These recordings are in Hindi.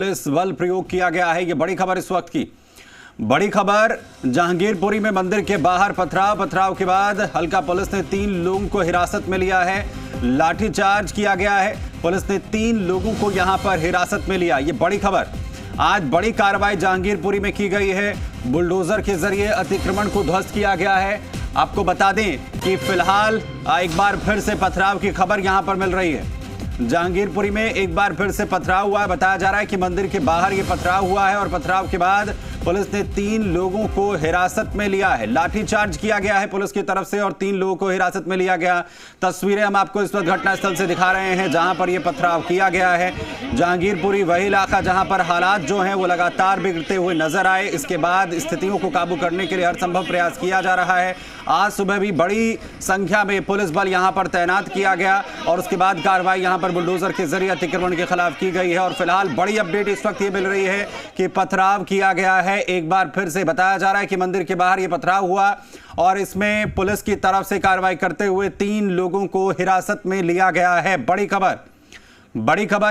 पुलिस बल प्रयोग किया गया है। ये बड़ी खबर इस वक्त की। बड़ी खबर जहांगीरपुरी में मंदिर के बाहर पथराव के बाद हल्का पुलिस ने 3 लोगों को हिरासत में लिया है। लाठीचार्ज किया गया है। पुलिस ने 3 लोगों को यहां पर हिरासत में लिया। ये बड़ी खबर। आज बड़ी कार्रवाई जहांगीरपुरी में की गई है। बुलडोजर के जरिए अतिक्रमण को ध्वस्त किया गया है। आपको बता दें कि फिलहाल एक बार फिर से पथराव की खबर यहां पर मिल रही है। जहांगीरपुरी में एक बार फिर से पथराव हुआ है। बताया जा रहा है कि मंदिर के बाहर ये पथराव हुआ है और पथराव के बाद पुलिस ने 3 लोगों को हिरासत में लिया है। लाठीचार्ज किया गया है पुलिस की तरफ से और 3 लोगों को हिरासत में लिया गया। तस्वीरें हम आपको इस वक्त घटनास्थल से दिखा रहे हैं जहां पर यह पथराव किया गया है। जहांगीरपुरी वही इलाका जहां पर हालात जो हैं वो लगातार बिगड़ते हुए नजर आए। इसके बाद स्थितियों को काबू करने के लिए हर संभव प्रयास किया जा रहा है। आज सुबह भी बड़ी संख्या में पुलिस बल यहां पर तैनात किया गया और उसके बाद कार्रवाई यहां पर बुलडोजर के जरिए अतिक्रमण के खिलाफ की गई है। और फिलहाल बड़ी अपडेट इस वक्त ये मिल रही है कि पथराव किया गया है। एक बार फिर से बताया जा रहा है कि मंदिर के बाहर ये पथराव हुआ और इसमें पुलिस की तरफ से कार्रवाई करते हुए 3 लोगों को हिरासत में लिया गया है। बड़ी खबर।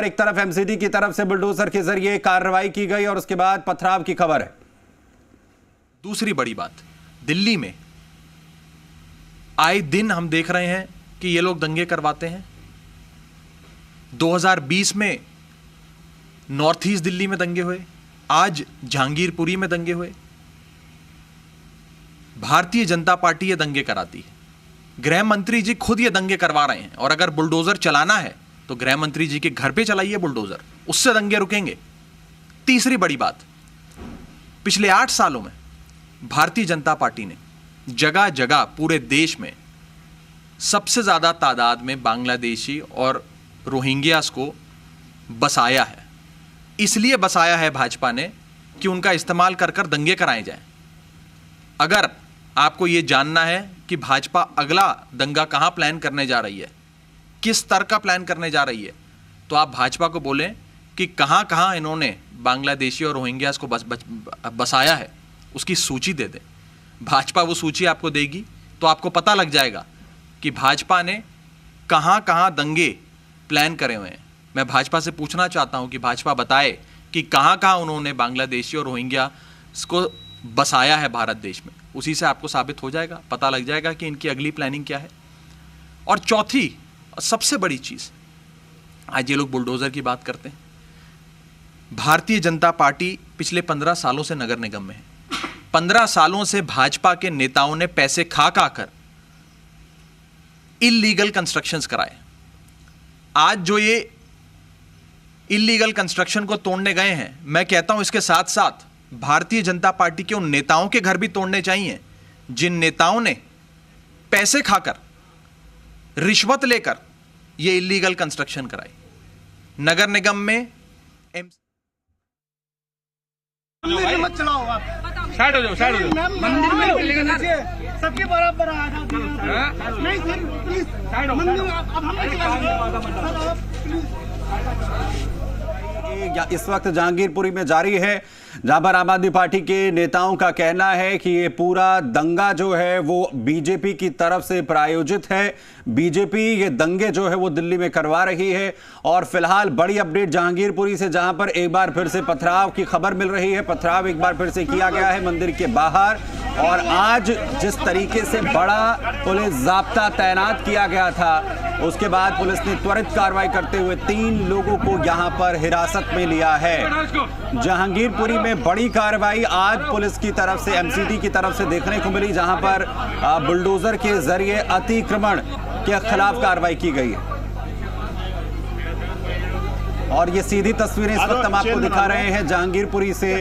एक तरफ एमसीडी की तरफ से बुलडोजर के जरिए कार्रवाई की गई और उसके बाद पथराव की खबर है। दूसरी बड़ी बात, दिल्ली में आए दिन हम देख रहे हैं कि ये लोग दंगे करवाते हैं। 2020 में नॉर्थ ईस्ट दिल्ली में दंगे हुए, आज जहांगीरपुरी में दंगे हुए। भारतीय जनता पार्टी ये दंगे कराती है। गृह मंत्री जी खुद ये दंगे करवा रहे हैं और अगर बुलडोजर चलाना है तो गृह मंत्री जी के घर पे चलाइए बुलडोजर, उससे दंगे रुकेंगे। तीसरी बड़ी बात, पिछले 8 सालों में भारतीय जनता पार्टी ने जगह जगह पूरे देश में सबसे ज्यादा तादाद में बांग्लादेशी और रोहिंग्यास को बसाया है। इसलिए बसाया है भाजपा ने कि उनका इस्तेमाल कर कर दंगे कराए जाएं। अगर आपको यह जानना है कि भाजपा अगला दंगा कहां प्लान करने जा रही है, किस स्तर का प्लान करने जा रही है, तो आप भाजपा को बोलें कि कहां कहां इन्होंने बांग्लादेशी और रोहिंग्यास को बसाया है, उसकी सूची दे दें। भाजपा वो सूची आपको देगी तो आपको पता लग जाएगा कि भाजपा ने कहां कहां दंगे प्लान करे हुए हैं। मैं भाजपा से पूछना चाहता हूं कि भाजपा बताए कि कहां कहां उन्होंने बांग्लादेशी और रोहिंग्या को बसाया है भारत देश में। उसी से आपको साबित हो जाएगा, पता लग जाएगा कि इनकी अगली प्लानिंग क्या है। और चौथी और सबसे बड़ी चीज, आज ये लोग बुलडोजर की बात करते हैं। भारतीय जनता पार्टी पिछले 15 सालों से नगर निगम में है। 15 सालों से भाजपा के नेताओं ने पैसे खा कर इल्लीगल कंस्ट्रक्शंस कराए। आज जो ये इल्लीगल कंस्ट्रक्शन को तोड़ने गए हैं, मैं कहता हूं इसके साथ साथ भारतीय जनता पार्टी के उन नेताओं के घर भी तोड़ने चाहिए जिन नेताओं ने पैसे खाकर, रिश्वत लेकर ये इल्लीगल कंस्ट्रक्शन कराई। नगर निगम में मत चलाओ आप, साइड हो जाओ। मंदिर में सबके बराबर आ जाती है। नहीं सर प्लीज, मंदिर अब हम नहीं चलाएंगे। इस वक्त जहांगीरपुरी में जारी है जहां पर आम आदमी पार्टी के नेताओं का कहना है कि ये पूरा दंगा जो है वो बीजेपी की तरफ से प्रायोजित है। बीजेपी ये दंगे जो है वो दिल्ली में करवा रही है। और फिलहाल बड़ी अपडेट जहांगीरपुरी से जहां पर एक बार फिर से पथराव की खबर मिल रही है। पथराव एक बार फिर से किया गया है मंदिर के बाहर और आज जिस तरीके से बड़ा पुलिस जाब्ता तैनात किया गया था, उसके बाद पुलिस ने त्वरित कार्रवाई करते हुए 3 लोगों को यहां पर हिरासत में लिया है। जहांगीरपुरी में बड़ी कार्रवाई आज पुलिस की तरफ से, एमसीडी की तरफ से देखने को मिली जहां पर बुलडोजर के जरिए अतिक्रमण के खिलाफ कार्रवाई की गई है। और ये सीधी तस्वीरें इस वक्त हम आपको दिखा रहे हैं जहांगीरपुरी से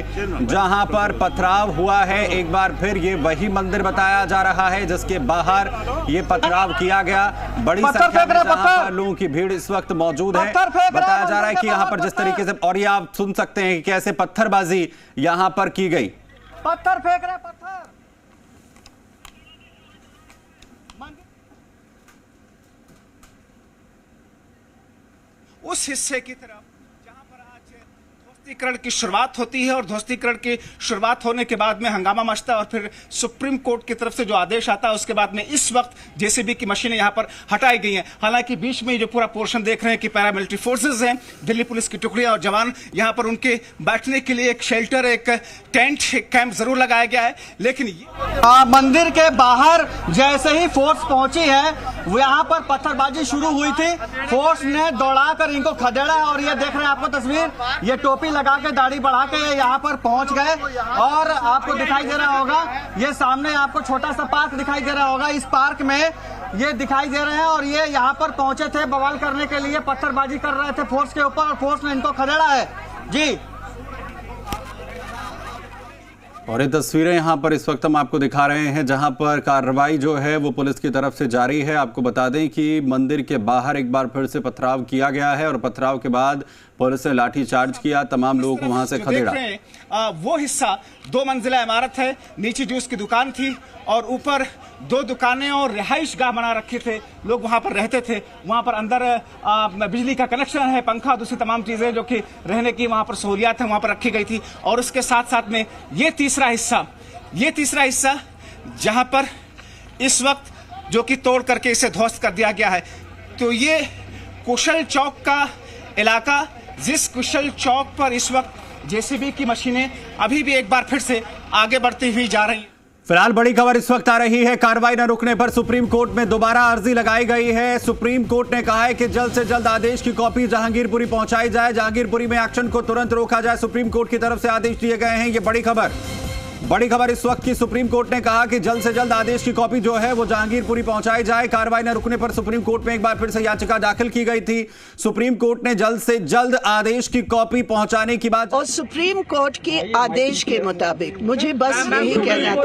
जहां पर पथराव हुआ है। एक बार फिर ये वही मंदिर बताया जा रहा है जिसके बाहर ये पथराव किया गया। बड़ी संख्या में जहां पर लोगों की भीड़ इस वक्त मौजूद है। बताया जा रहा है कि यहां पर जिस तरीके से, और ये आप सुन सकते हैं कि कैसे पत्थरबाजी यहां पर की गई। पत्थर फेंक रहे, पत्थर उस हिस्से की तरफ जहां पर आज ध्वस्तीकरण की शुरुआत होती है और ध्वस्तीकरण की शुरुआत होने के बाद में हंगामा मचता है और फिर सुप्रीम कोर्ट की तरफ से जो आदेश आता है उसके बाद में इस वक्त जेसीबी की मशीनें यहां पर हटाई गई हैं। हालांकि बीच में जो पूरा पोर्शन देख रहे हैं कि पैरामिलिट्री फोर्सेस हैं, दिल्ली पुलिस की टुकड़ियां और जवान, यहां पर उनके बैठने के लिए एक शेल्टर, एक टेंट, एक कैंप जरूर लगाया गया है। लेकिन मंदिर के बाहर जैसे ही फोर्स पहुंची है वो यहाँ पर पत्थरबाजी शुरू हुई थी। फोर्स ने दौड़ाकर इनको खदेड़ा और ये देख रहे हैं आपको तस्वीर, ये टोपी लगा के दाढ़ी बढ़ा के ये यहाँ पर पहुंच गए और आपको दिखाई दे रहा होगा ये सामने आपको छोटा सा पार्क दिखाई दे रहा होगा, इस पार्क में ये दिखाई दे रहे हैं और ये यहाँ पर पहुंचे थे बवाल करने के लिए, पत्थरबाजी कर रहे थे फोर्स के ऊपर और फोर्स ने इनको खदेड़ा है जी। और ये तस्वीरें यहाँ पर इस वक्त हम आपको दिखा रहे हैं जहाँ पर कार्रवाई जो है वो पुलिस की तरफ से जारी है। आपको बता दें कि मंदिर के बाहर एक बार फिर से पथराव किया गया है और पथराव के बाद पुलिस ने लाठीचार्ज किया, तमाम लोगों को वहां से खदेड़ा। वो हिस्सा 2 मंजिला इमारत है, नीचे जूस की दुकान थी और ऊपर 2 दुकानें और रिहाइश गाह बना रखे थे, लोग वहां पर रहते थे। वहां पर अंदर बिजली का कनेक्शन है, पंखा, दूसरी तमाम चीजें जो कि रहने की वहां पर सहूलियात है वहां पर रखी गई थी। और उसके साथ साथ में ये तीसरा हिस्सा जहां पर इस वक्त जो कि तोड़ करके इसे ध्वस्त कर दिया गया है। तो ये कुशल चौक का इलाका, जिस कुशल चौक पर इस वक्त जेसीबी की मशीनें अभी भी एक बार फिर से आगे बढ़ती हुई जा रही हैं। फिलहाल बड़ी खबर इस वक्त आ रही है, कार्रवाई न रुकने पर सुप्रीम कोर्ट में दोबारा अर्जी लगाई गई है। सुप्रीम कोर्ट ने कहा है कि जल्द से जल्द आदेश की कॉपी जहांगीरपुरी पहुंचाई जाए, जहांगीरपुरी में एक्शन को तुरंत रोका जाए। सुप्रीम कोर्ट की तरफ से आदेश दिए गए हैं। ये बड़ी खबर इस वक्त की, सुप्रीम कोर्ट ने कहा कि जल्द से जल्द आदेश की कॉपी जो है वो जहांगीरपुरी पहुंचाई जाए। कार्रवाई न रुकने पर सुप्रीम कोर्ट में एक बार फिर से याचिका दाखिल की गई थी। सुप्रीम कोर्ट ने जल्द से जल्द आदेश की कॉपी पहुंचाने की बात, और सुप्रीम कोर्ट के आदेश के मुताबिक मुझे बस यही कहना था।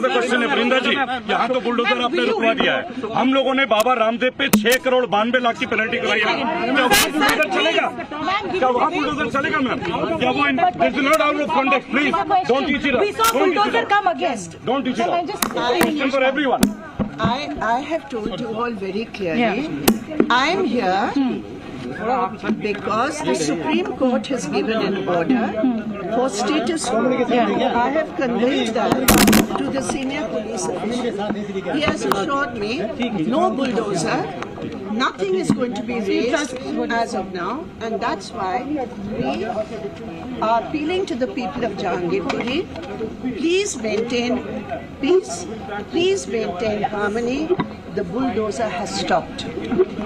क्वेश्चन है वृंदा जी, यहाँ तो बुलडोजर आपने रुकवा दिया है, हम लोगों ने बाबा रामदेव पे 6 करोड़ 92 लाख की पेनल्टी कराई है, क्या वहाँ बुलडोजर चलेगा? क्या वहाँ बुलडोजर चलेगा मैम? क्या वो this is not out of context, please don't teach it. We saw bulldozer come against. Don't teach it. Question for everyone. I have told you all very clearly. I am here because the Supreme Court has given an order for status quo. I have conveyed that to the senior police official. He has assured me no bulldozer. Nothing is going to be raised as of now, and that's why we are appealing to the people of Jahangirpuri. Please maintain peace. Please maintain harmony. The bulldozer has stopped.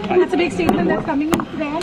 That's a big statement that's coming in from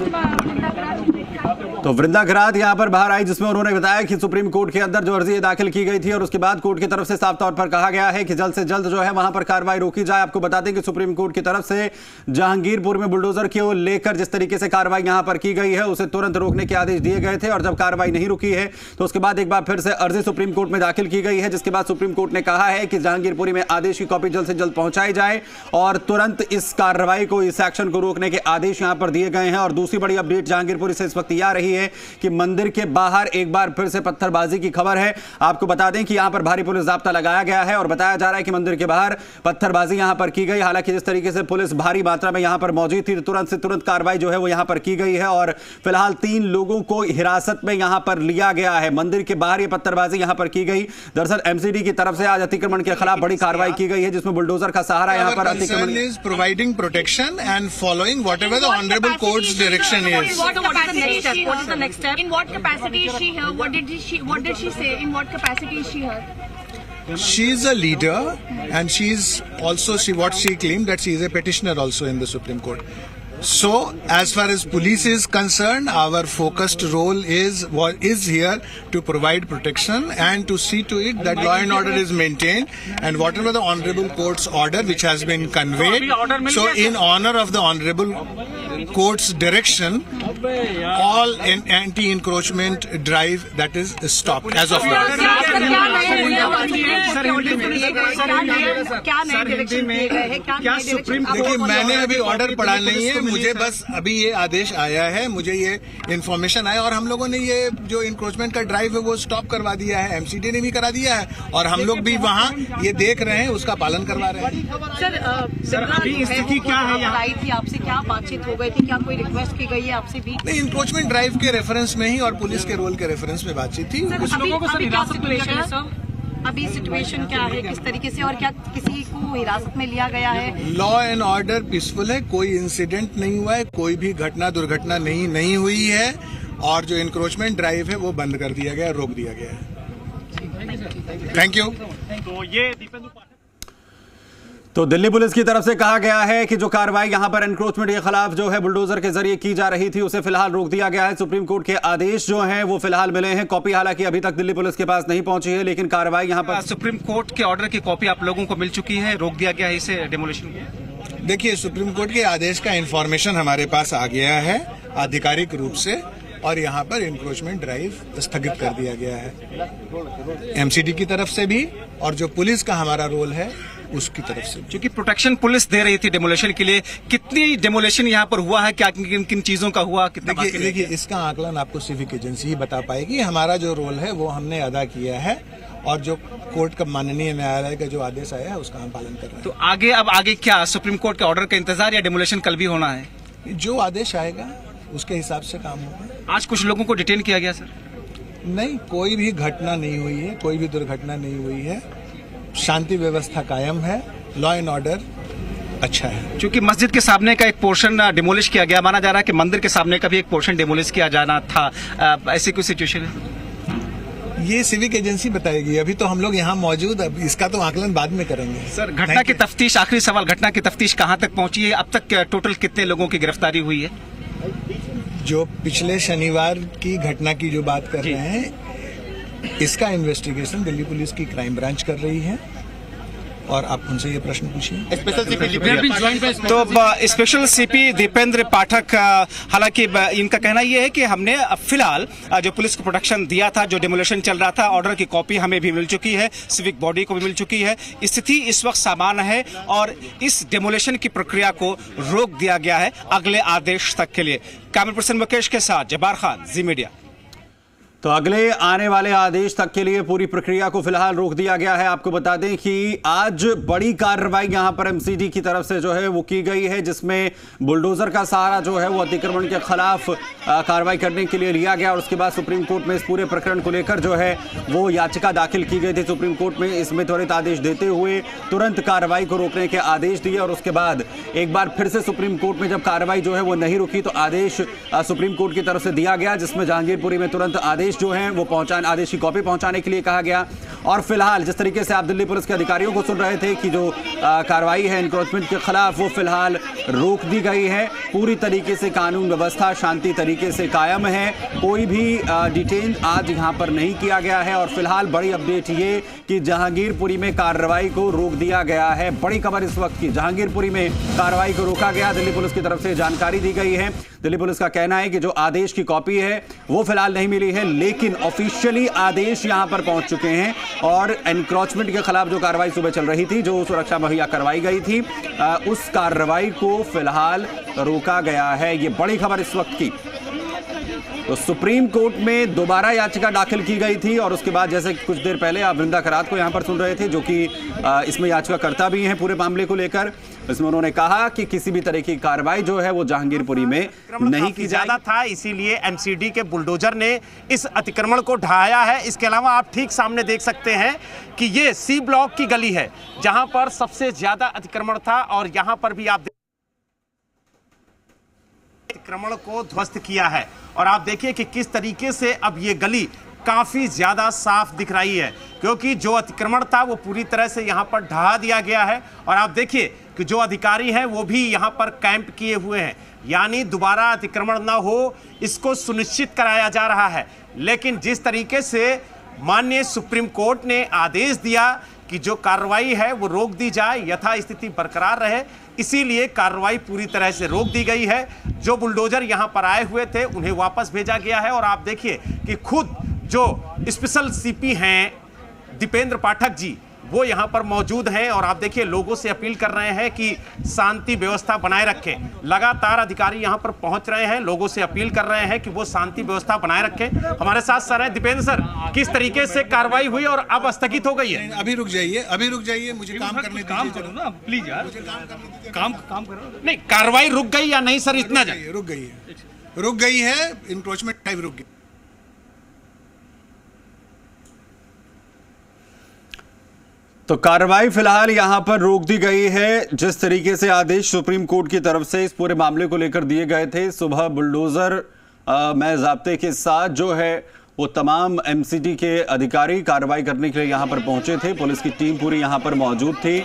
तो वृंदा खरात यहां पर बाहर आई, जिसमें उन्होंने बताया कि सुप्रीम कोर्ट के अंदर जो अर्जी दाखिल की गई थी और उसके बाद कोर्ट की तरफ से साफ तौर पर कहा गया है कि जल्द से जल्द जो है वहां पर कार्रवाई रोकी जाए। आपको बता दें कि सुप्रीम कोर्ट की तरफ से जहांगीरपुर में बुलडोजर को लेकर जिस तरीके से कार्रवाई यहां पर की गई है उसे तुरंत रोकने के आदेश दिए गए थे और जब कार्रवाई नहीं रुकी है तो उसके बाद एक बार फिर से अर्जी सुप्रीम कोर्ट में दाखिल की गई है, जिसके बाद सुप्रीम कोर्ट ने कहा है कि जहांगीरपुरी में आदेश की कॉपी जल्द से जल्द पहुंचाई जाए और तुरंत इस कार्रवाई को, इस एक्शन को रोकने के आदेश यहां पर दिए गए हैं। और दूसरी बड़ी अपडेट जहांगीरपुरी से इस वक्त आ रही है कि मंदिर के बाहर एक बार फिर से पत्थरबाजी की खबर है। आपको बता दें कि यहां पर भारी पुलिस जाब्ता लगाया गया है और बताया जा रहा है कि मंदिर के बाहर पत्थरबाजी यहां पर की गई। हालांकि जिस तरीके से पुलिस भारी मात्रा में यहां पर मौजूद थी, तुरंत से तुरंत कार्रवाई जो है वो यहां पर की गई है और फिलहाल 3 लोगों को हिरासत में यहां पर लिया गया है। मंदिर के बाहर यह पत्थरबाजी यहां पर की गई। दरअसल एमसीडी की तरफ से आज अतिक्रमण के खिलाफ बड़ी कार्रवाई की गई है, जिसमें बुलडोजर का सहारा यहां पर अतिक्रमण is providing protection and following whatever the honorable court's direction is. What is the next step? In what capacity is she here? What did she say? In what capacity is she here? She is a leader and she is also what she claimed that she is a petitioner also in the Supreme Court. So as far as police is concerned, our focused role is here to provide protection and to see to it that law and order is maintained and whatever the honorable court's order which has been conveyed. So in honor of the honorable court's direction, all anti-encroachment drive that is stopped as of now. देखिए, मैंने अभी ऑर्डर पढ़ा नहीं है, मुझे बस अभी ये आदेश आया है, मुझे ये इन्फॉर्मेशन आया और हम लोगों ने ये जो इंक्रोचमेंट का ड्राइव है वो स्टॉप करवा दिया है, एमसीडी ने भी करा दिया है और हम लोग भी वहाँ ये देख रहे हैं, उसका पालन करवा रहे हैं। सर अभी स्थिति क्या है? आई थी आपसे, क्या बातचीत हो गई थी, क्या कोई रिक्वेस्ट की गई है आपसे भी? नहीं, इंक्रोचमेंट ड्राइव के रेफरेंस में ही और पुलिस के रोल के रेफरेंस में बातचीत थी। अभी क्या सिचुएशन है सर? अभी सिचुएशन क्या है, किस तरीके से, और क्या किसी को हिरासत में लिया गया है? लॉ एंड ऑर्डर पीसफुल है, कोई इंसिडेंट नहीं हुआ है, कोई भी घटना दुर्घटना नहीं हुई है, और जो इंक्रोचमेंट ड्राइव है वो बंद कर दिया गया, रोक दिया गया है। Thank you. तो ये दीपेंद्र पाठक, तो दिल्ली पुलिस की तरफ से कहा गया है कि जो कार्रवाई यहां पर एनक्रोचमेंट के खिलाफ जो है बुलडोजर के जरिए की जा रही थी उसे फिलहाल रोक दिया गया है। सुप्रीम कोर्ट के आदेश जो हैं वो फिलहाल मिले हैं, कॉपी हालांकि अभी तक दिल्ली पुलिस के पास नहीं पहुंची है, लेकिन कार्रवाई यहां पर सुप्रीम कोर्ट के ऑर्डर की कॉपी आप लोगों को मिल चुकी है, रोक दिया गया है इसे डेमोलिशन को। देखिए, सुप्रीम कोर्ट के आदेश का इंफॉर्मेशन हमारे पास आ गया है आधिकारिक रूप से, और यहाँ पर इंक्रोचमेंट ड्राइव स्थगित कर दिया गया है एमसीडी की तरफ से भी, और जो पुलिस का हमारा रोल है उसकी तरफ से। क्योंकि प्रोटेक्शन पुलिस दे रही थी डेमोलेशन के लिए, कितनी डेमोलेशन यहाँ पर हुआ है, क्या किन किन चीजों का हुआ, कितना बाकी रह गया? देखिए, इसका आकलन आपको सिविक एजेंसी ही बता पाएगी। हमारा जो रोल है वो हमने अदा किया है, और जो कोर्ट का माननीय न्यायालय का जो आदेश आया है उसका हम पालन कर रहे हैं। तो आगे क्या सुप्रीम कोर्ट के ऑर्डर का इंतजार या डेमोलेशन कल भी होना है? जो आदेश आएगा उसके हिसाब से काम होगा। आज कुछ लोगों को डिटेन किया गया सर? नहीं, कोई भी घटना नहीं हुई है, कोई भी दुर्घटना नहीं हुई है, शांति व्यवस्था कायम है, लॉ एंड ऑर्डर अच्छा है। क्योंकि मस्जिद के सामने का एक पोर्शन डिमोलिश किया गया, माना जा रहा है कि मंदिर के सामने का भी एक पोर्शन डिमोलिश किया जाना था, ऐसी कोई सिचुएशन है? ये सिविक एजेंसी बताएगी, अभी तो हम लोग यहाँ मौजूद, अब इसका तो आकलन बाद में करेंगे। सर, घटना की तफ्तीश, आखिरी सवाल, घटना की तफ्तीश कहाँ तक पहुंची है? अब तक टोटल कितने लोगों की गिरफ्तारी हुई है? जो पिछले शनिवार की घटना की जो बात कर रहे हैं, इसका इन्वेस्टिगेशन दिल्ली पुलिस की क्राइम ब्रांच कर रही है, और आप उनसे ये प्रश्न पूछिए। तो स्पेशल सीपी दीपेंद्र पाठक, हालांकि इनका कहना यह है कि हमने फिलहाल जो पुलिस को प्रोटेक्शन दिया था, जो डेमोलेशन चल रहा था, ऑर्डर की कॉपी हमें भी मिल चुकी है, सिविक बॉडी को भी मिल चुकी है, स्थिति इस वक्त सामान्य है, और इस डेमोलेशन की प्रक्रिया को रोक दिया गया है अगले आदेश तक के लिए। कैमरा पर्सन मुकेश के साथ जब्बार खान, जी मीडिया। तो अगले आने वाले आदेश तक के लिए पूरी प्रक्रिया को फिलहाल रोक दिया गया है। आपको बता दें कि आज बड़ी कार्रवाई यहां पर एमसीडी की तरफ से जो है वो की गई है, जिसमें बुलडोजर का सहारा जो है वो अतिक्रमण के खिलाफ कार्रवाई करने के लिए लिया गया, और उसके बाद सुप्रीम कोर्ट में इस पूरे प्रकरण को लेकर जो है वो याचिका दाखिल की गई थी सुप्रीम कोर्ट में। इसमें त्वरित आदेश देते हुए तुरंत कार्रवाई को रोकने के आदेश दिए, और उसके बाद एक बार फिर से सुप्रीम कोर्ट में जब कार्रवाई जो है वो नहीं रुकी तो आदेश सुप्रीम कोर्ट की तरफ से दिया गया, जिसमें जहांगीरपुरी में तुरंत आदेश जो हैं वो आदेश की कॉपी पहुंचाने के लिए कहा गया। और फिलहाल जिस तरीके से आप दिल्ली पुलिस के अधिकारियों को सुन रहे थे कि जो कार्रवाई है एनक्रोचमेंट के खिलाफ वो फिलहाल रोक दी गई है, पूरी तरीके से कानून व्यवस्था शांति तरीके से कायम है, कोई भी डिटेन आज यहां पर नहीं किया गया है। और फिलहाल बड़ी अपडेट ये कि जहांगीरपुरी में कार्रवाई को रोक दिया गया है। बड़ी खबर इस वक्त की, जहांगीरपुरी में कार्रवाई को रोका गया, दिल्ली पुलिस की तरफ से जानकारी दी गई है। दिल्ली पुलिस का कहना है कि जो आदेश की कॉपी है वो फिलहाल नहीं मिली है, लेकिन ऑफिशियली आदेश यहां पर पहुंच चुके हैं, और एनक्रोचमेंट के खिलाफ जो कार्रवाई सुबह चल रही थी, जो सुरक्षा मुहैया करवाई गई थी, उस कार्रवाई को फिलहाल रोका गया है। ये बड़ी खबर इस वक्त की। तो सुप्रीम कोर्ट में दोबारा याचिका दाखिल की गई थी, और उसके बाद जैसे कुछ देर पहले आप वृंदा करात को यहां पर सुन रहे थे, जो कि इसमें याचिकाकर्ता भी हैं पूरे मामले को लेकर। इसमें उन्होंने कहा कि किसी भी तरह की कार्रवाई जो है वो जहांगीरपुरी में नहीं की ज्यादा था, इसीलिए एमसीडी के बुलडोजर ने इस अतिक्रमण को ढहाया है। इसके अलावा आप ठीक सामने देख सकते हैं कि ये सी ब्लॉक की गली है जहां पर सबसे ज्यादा अतिक्रमण था, और यहां पर भी आप अतिक्रमण को ध्वस्त किया है। और आप देखिए कि किस तरीके से अब ये गली काफी ज्यादा साफ दिख रही है, क्योंकि जो अतिक्रमण था वो पूरी तरह से यहां पर ढहा दिया गया है। और आप देखिए कि जो अधिकारी हैं वो भी यहां पर कैंप किए हुए हैं, यानी दोबारा अतिक्रमण ना हो इसको सुनिश्चित कराया जा रहा है। लेकिन जिस तरीके से माननीय सुप्रीम कोर्ट ने आदेश दिया कि जो कार्रवाई है वो रोक दी जाए, यथास्थिति बरकरार रहे, इसीलिए कार्रवाई पूरी तरह से रोक दी गई है। जो बुलडोजर यहां पर आए हुए थे उन्हें वापस भेजा गया है, और आप देखिए कि खुद जो स्पेशल सीपी हैं दीपेंद्र पाठक जी, वो यहाँ पर मौजूद हैं और आप देखिए लोगों से अपील कर रहे हैं कि शांति व्यवस्था बनाए रखें। लगातार अधिकारी यहाँ पर पहुंच रहे हैं, लोगों से अपील कर रहे हैं कि वो शांति व्यवस्था बनाए रखें। हमारे साथ सर है दीपेंद्र सर, किस तरीके से कार्रवाई हुई और अब स्थगित हो गई है? अभी रुक जाइए, मुझे काम करने दीजिए ना प्लीज यार, काम करो। नहीं, कार्रवाई रुक गई या नहीं सर? इतना रुक गई है, इंक्रोचमेंट टाइम रुक गई। तो कार्रवाई फिलहाल यहां पर रोक दी गई है। जिस तरीके से आदेश सुप्रीम कोर्ट की तरफ से इस पूरे मामले को लेकर दिए गए थे, सुबह बुलडोजर में ज़ाब्ते के साथ जो है वो तमाम एमसीडी के अधिकारी कार्रवाई करने के लिए यहां पर पहुंचे थे। पुलिस की टीम पूरी यहां पर मौजूद थी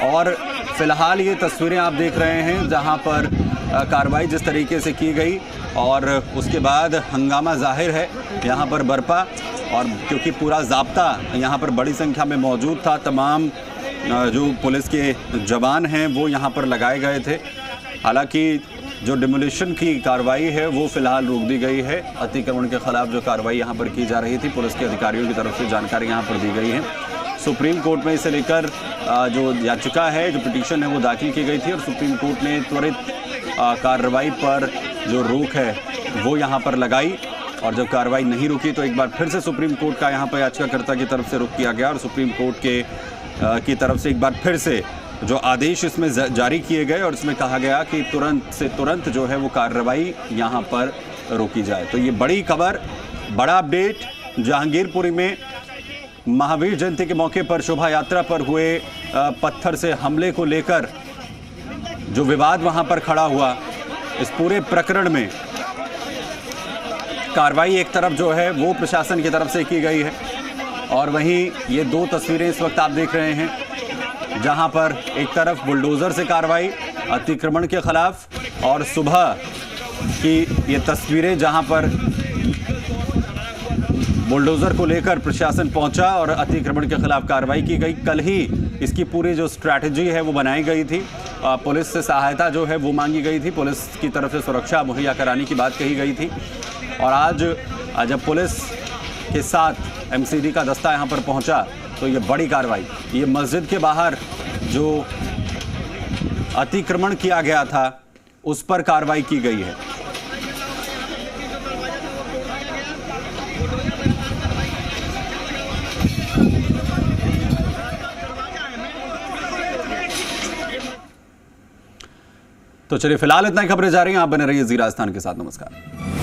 और फिलहाल ये तस्वीरें आप देख रहे हैं जहां पर कार्रवाई जिस तरीके से की गई और उसके बाद हंगामा जाहिर है यहाँ पर बरपा। और क्योंकि पूरा ज़ाब्ता यहाँ पर बड़ी संख्या में मौजूद था, तमाम जो पुलिस के जवान हैं वो यहाँ पर लगाए गए थे। हालांकि जो डिमोलिशन की कार्रवाई है वो फिलहाल रोक दी गई है। अतिक्रमण के खिलाफ जो कार्रवाई यहाँ पर की जा रही थी, पुलिस के अधिकारियों की तरफ से जानकारी यहाँ पर दी गई है। सुप्रीम कोर्ट में इसे लेकर जो याचिका है, जो पिटीशन है वो दाखिल की गई थी और सुप्रीम कोर्ट ने त्वरित कार्रवाई पर जो रोक है वो यहाँ पर लगाई। और जब कार्रवाई नहीं रुकी तो एक बार फिर से सुप्रीम कोर्ट का यहाँ पर याचिकाकर्ता की तरफ से रुख किया गया और सुप्रीम कोर्ट की तरफ से एक बार फिर से जो आदेश इसमें जारी किए गए और इसमें कहा गया कि तुरंत से तुरंत जो है वो कार्रवाई यहाँ पर रोकी जाए। तो ये बड़ी खबर, बड़ा अपडेट। जहांगीरपुरी में महावीर जयंती के मौके पर शोभा यात्रा पर हुए पत्थर से हमले को लेकर जो विवाद वहां पर खड़ा हुआ, इस पूरे प्रकरण में कार्रवाई एक तरफ जो है वो प्रशासन की तरफ से की गई है और वहीं ये दो तस्वीरें इस वक्त आप देख रहे हैं जहां पर एक तरफ बुलडोजर से कार्रवाई अतिक्रमण के खिलाफ और सुबह की ये तस्वीरें जहां पर बुलडोजर को लेकर प्रशासन पहुंचा और अतिक्रमण के खिलाफ कार्रवाई की गई। कल ही इसकी पूरी जो स्ट्रैटेजी है वो बनाई गई थी, पुलिस से सहायता जो है वो मांगी गई थी, पुलिस की तरफ से सुरक्षा मुहैया कराने की बात कही गई थी। और आज जब पुलिस के साथ एमसीडी का दस्ता यहाँ पर पहुंचा तो ये बड़ी कार्रवाई, ये मस्जिद के बाहर जो अतिक्रमण किया गया था उस पर कार्रवाई की गई है। तो चलिए फिलहाल इतना ही खबरें जा रही हैं। आप बने रहिए जी राजस्थान के साथ। नमस्कार।